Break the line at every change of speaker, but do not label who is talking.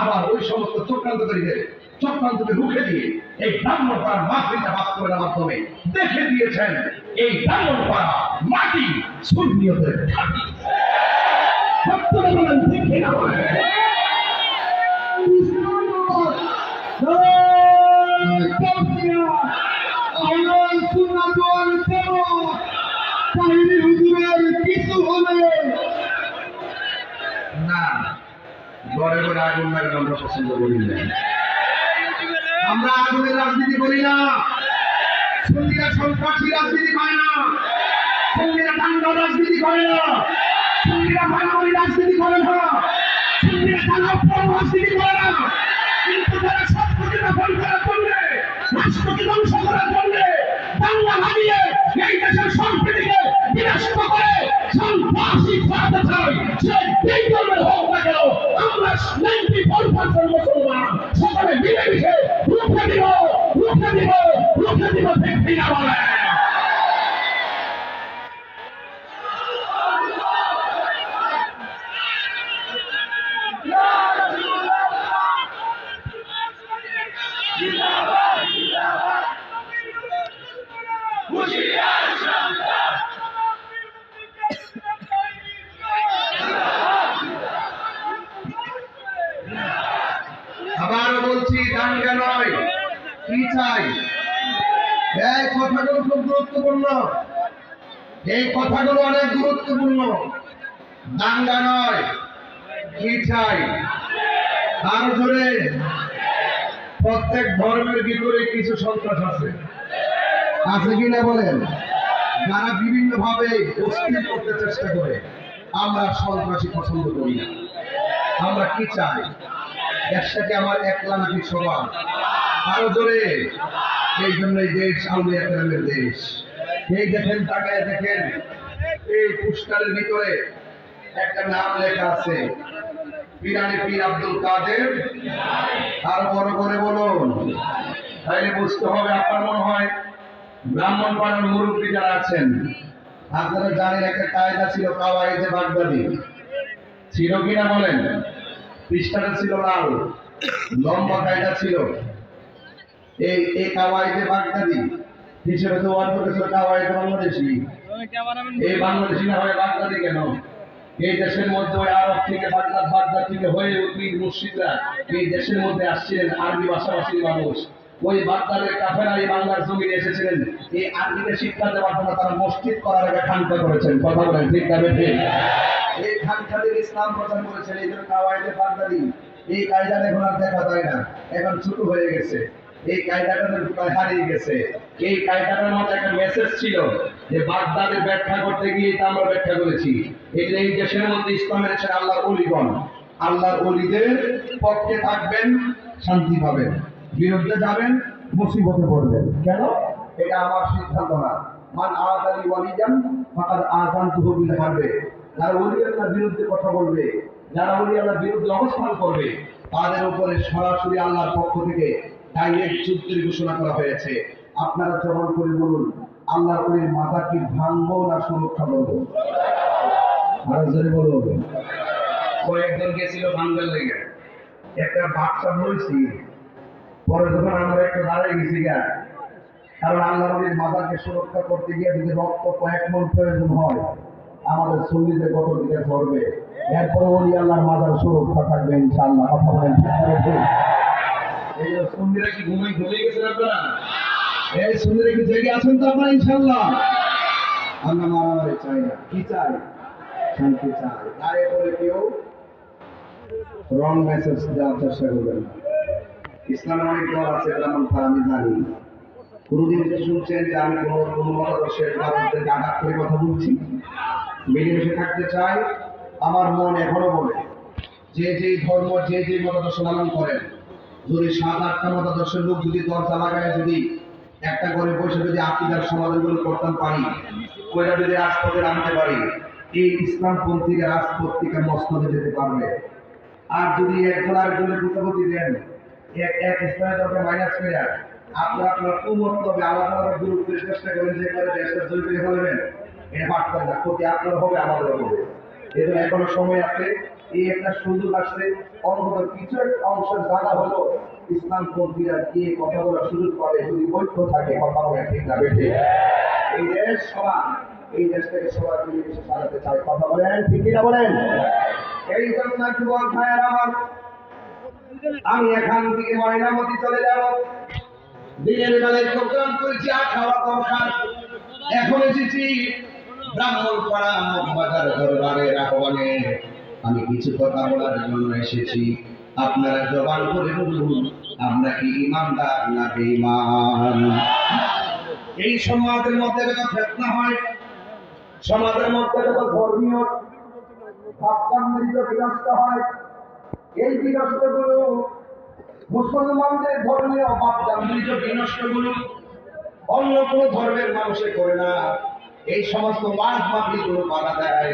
আবার ওই সমস্ত চক্রান্তকারীদের চক্রান্তকে রুখে দিয়ে এই ব্রাহ্মণপাড়ার মাহফিলটা বাস্তবায়নের মাধ্যমে দেখে দিয়েছেন এই ব্রাহ্মণপাড়া মাটি সুন্নিয়তের ঘাঁটি। সত্যটা বলেন, ঠিক কিনা বলেন? কিছু হলে না, ঘরে ঘরে আগুন লাগানো আমরা পছন্দ করি না। আমরা আগুনের রাজনীতি করি না। সুন্নিরা সন্ত্রাসী রাজনীতি করে না, সুন্নিরা দাঙ্গা রাজনীতি করে না, সুন্নিরা মারামারি রাজনীতি করে না, সুন্নিরা দাঙ্গা রাজনীতি করে না। কিন্তু যারা সত্যকে দখল করার জন্য, রাষ্ট্রকে ধ্বংস করার জন্য, দাঙ্গা লাগিয়ে এই দেশের সম্প্রীতিকে বিনষ্ট করে সন্ত্রাসী চালাতে চায়, সে যেই ধর্মের হোক না কেন, আমরা 94% মুসলমান সকলে মিলেমিশে রুখে দিব, রুখে দিব, রুখে দিব, ঠিক কিনা বলে? আবারও বলছি, দাঙ্গা নয়, কি চাই? এই কথাগুলো খুব গুরুত্বপূর্ণ, এই কথাগুলো অনেক গুরুত্বপূর্ণ। দাঙ্গা নয়, কি চাই? আর জোরে, প্রত্যেক ধর্মের ভিতরে কিছু সন্ত্রাস আছে, আছে কিনা বলেন? যারা বিভিন্ন ভাবে অস্থির করতে চেষ্টা করে। আমরা সন্ত্রাসী পছন্দ করি না। আমরা কি চাই? দেশটাকে আমার একলা নাকি সবার? আরো জোরে। এই জন্য এই দেশ আউলিয়া কেরামের দেশ। এই দেখেন, তাকায় দেখেন, এই পুরস্কারের ভিতরে একটা নাম লেখা আছে, পিরানি পীর আব্দুল কাদের। আর বড় করে বলুন, তাইলে বুঝতে হবে। আপনার মনে হয় ব্রাহ্মণপাড়ার মুরব্বী যারা আছেন, আপনারা জানেন একটা কায়দা ছিল, কাওয়াইদে বাগদাদি ছিল কিনা বলেন? পৃষ্ঠাটা ছিল লাল, লম্বা কায়দা ছিল। এই কাওয়াইদে বাগদাদি হিসেবে তো ওয়ার্ড করেছিল কাওয়াইদে বাংলাদেশি। এই বাংলাদেশি না হয় বাগদাদি কেন? এই দেশের মধ্যে ওই আরব থেকে বাগদাদ থেকে হয়ে পীর মুর্শিদরা এই দেশের মধ্যে আসছিলেন, আরবি ভাষাভাষীর মানুষ। ওই বাগদাদের কাফেরা এই বাংলার জমিনে এসেছিলেন। এই আরবিতে শিক্ষা দেওয়ার জন্য তারা মসজিদ করার আগে খানকা করেছেন। কথা বলেন, ঠিক না বেঠিক? এই খানকাদের ইসলাম প্রচার করেছেন। এই জন্য কাওয়াইদে বাগদাদি, এই কায়দা এখন আর দেখা যায় না, এখন ছোট হয়ে গেছে। এই কায়দাটার প্রায় হারিয়ে গেছে। এই কায়দাটার মধ্যে একটা মেসেজ ছিল যে বাগদাদের ব্যাখ্যা করতে গিয়ে তা আমরা ব্যাখ্যা করেছি। এই দেশের মধ্যে ইসলামের দেশের আল্লাহর ওলিগণ, আল্লাহর ওলিদের পক্ষে থাকবেন, শান্তি পাবেন, বিরুদ্ধে যাবেন, মুসিবতে পড়বেন। কেন? এটা আমার সিদ্ধান্ত না। মান আযালি ওয়ালিদান ফাকাদ আযানতুহু বিল হারবে। যারা ওলি আল্লাহর বিরুদ্ধে কথা বলবে, যারা ওলি আল্লাহর বিরুদ্ধে অবস্থান করবে, তাদের উপরে সরাসরি আল্লাহর পক্ষ থেকে ডাইরেক্ট যুদ্ধের ঘোষণা করা হয়েছে। আপনারা জবান করে বলুন, আল্লাহর ওলির মাথা কি ভাঙবো না সুরক্ষা করবো? আরো জোরে বলুন। কয়েকজন গেছিল ভাঙ্গার লেগে, একটা বাচ্চা হয়েছি। পরে যখন আমরা একটু দাঁড়িয়ে গেছি গা, কারণ আল্লাহর ওলির মাথাকে সুরক্ষা করতে গিয়ে যদি রক্ত কয়েক মন প্রয়োজন হয়, আমাদের সুন্নিতে কত দিকে ধরবে। এরপরে ওলি আল্লাহর মাথার সুরক্ষা থাকবে ইনশাআল্লাহ। কথা বলেন, এই সুন্নিরা কি ঘুমিয়ে গেছেন আপনারা? এই সুন্নিরা কি জেগে আছেন তো আপনারা? ইনশাআল্লাহ। আমরা মারামারি চাই না, কি চাই? শান্তি চাই। গায়ে করে কেউ রং মেসেজ দেওয়ার চেষ্টা করবেন না। ইসলামের অনেক দল আছে, যেমন আমি জানি। কোনদিন শুনছেন যে আমি কোনো মতাদর্শের বিরুদ্ধে আঘাত করে কথা বলছি? মিলেমিশে থাকতে চাই। আমার মন এখনো বলে, যে ধর্ম, যে মতাদর্শ পালন করেন, যদি 7-8টা মতাদর্শের লোক যদি দরজা লাগায় যদি একটা করে বসে যদি আকীদার সমাধানগুলো করতে পারি, ওইটা যদি রাজপথে আনতে পারি, এই ইসলামপন্থীকে রাজপথ থেকে মসনদে যেতে পারবে। আর যদি একজন আরেকজনের প্রতিপত্তি দেন, এক ইসলামের দরকে মাইনাস করে আপনার কুমতলবে আলাদাভাবে গুরুত্বের চেষ্টা করেন যে করে দেশটা জয় করে ফেলবেন, এটা পারতেন না। ক্ষতি আপনার হবে, আমাদের হবে। এজন্য এখনো সময় আছে। এই একটা সুযোগ আসছে, অন্তত কিছু একটা অংশের জায়গা হলো ইসলামপন্থীরা গিয়ে কথা বলার সুযোগ পাবে, যদি ঐক্য থাকে। কথা বলে ঠিক না বেঠে? এই দেশ সবার, এই দেশ থেকে সবার মিলেমিশে সাজাতে চাই। কথা বলেন ঠিক কিনা বলেন? এই জন্য যুবক ভাইয়ের আমার, আমি এখান থেকে ময়নামতি চলে যাব। দিনের বেলায় প্রোগ্রাম করেছি, আর খাওয়া দরকার। এখন এসেছি ব্রাহ্মণপাড়া মগবাজার দরবারের আহ্বানে। আমি কিছু কথা বলার জন্য এসেছি। আপনারা জবান করে বলুন, আমরা কি ইমানদার না বেঈমান? এই সমাজের মধ্যে যত ফিতনা হয়, সমাজের মধ্যে যত ধর্মীয় ভাবকান্তির বিনষ্ট হয়, এই বিনষ্টগুলো, মুসলমানদের ধর্মীয় ভাবকান্তির বিনষ্টগুলো অন্য কোনো ধর্মের মানুষে করে না। এই সমস্ত মাছ মাফি গুলো বাধা দেয়।